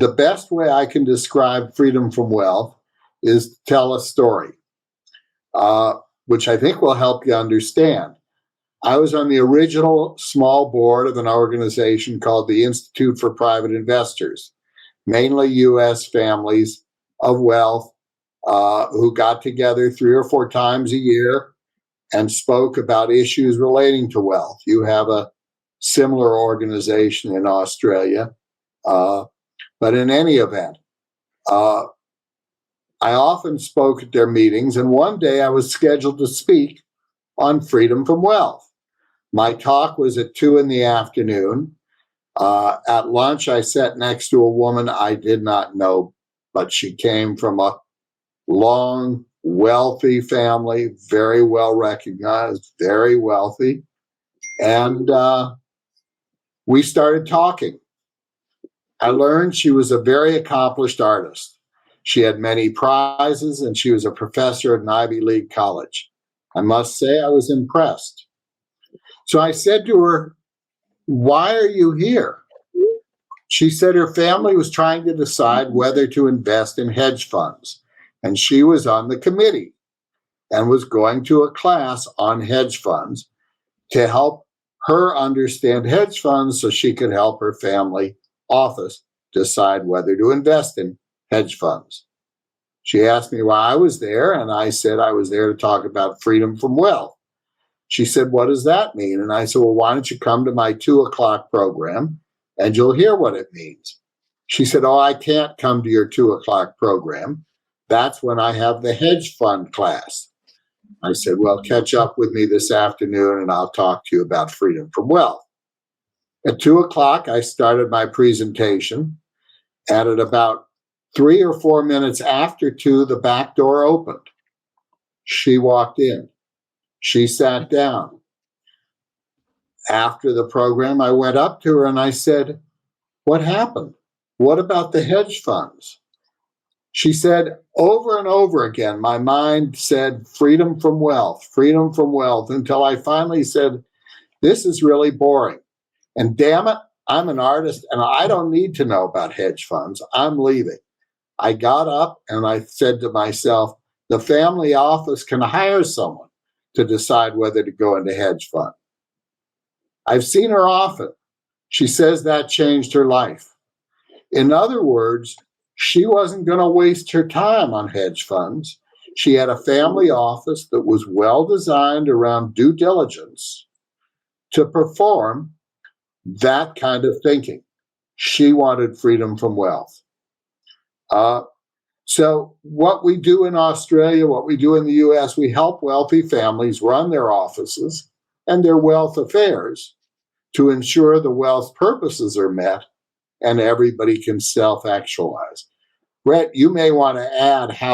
the best way I can describe freedom from wealth is to tell a story, which I think will help you understand. I was on the original small board of an organization called the Institute for Private Investors, mainly U.S. families of wealth who got together 3 or 4 times a year and spoke about issues relating to wealth. You have a similar organization in Australia. But in any event, I often spoke at their meetings, and one day I was scheduled to speak on freedom from wealth. My talk was at 2 p.m. At lunch, I sat next to a woman I did not know, but she came from a long, wealthy family, very well recognized, very wealthy. And we started talking. I learned she was a very accomplished artist. She had many prizes, and she was a professor at an Ivy League college. I must say I was impressed. So I said to her, "Why are you here?" She said her family was trying to decide whether to invest in hedge funds, and she was on the committee and was going to a class on hedge funds to help her understand hedge funds so she could help her family office decide whether to invest in hedge funds. She asked me why I was there, and I said I was there to talk about freedom from wealth. She said, "What does that mean?" And I said, "Well, why don't you come to my 2:00 program and you'll hear what it means." She said, "Oh, I can't come to your 2:00 program. That's when I have the hedge fund class." I said, "Well, catch up with me this afternoon and I'll talk to you about freedom from wealth." At 2:00, I started my presentation, and at about 3 or 4 minutes after 2, the back door opened. She walked in. She sat down. After the program, I went up to her and I said, "What happened? What about the hedge funds?" She said, over and over again, my mind said, freedom from wealth, until I finally said, "This is really boring. And damn it, I'm an artist and I don't need to know about hedge funds. I'm leaving." I got up and I said to myself, the family office can hire someone to decide whether to go into hedge fund. I've seen her often. She says that changed her life. In other words, she wasn't going to waste her time on hedge funds. She had a family office that was well designed around due diligence to perform that kind of thinking. She wanted freedom from wealth. So what we do in Australia, what we do in the US, we help wealthy families run their offices and their wealth affairs to ensure the wealth purposes are met and everybody can self-actualize. Brett, you may want to add how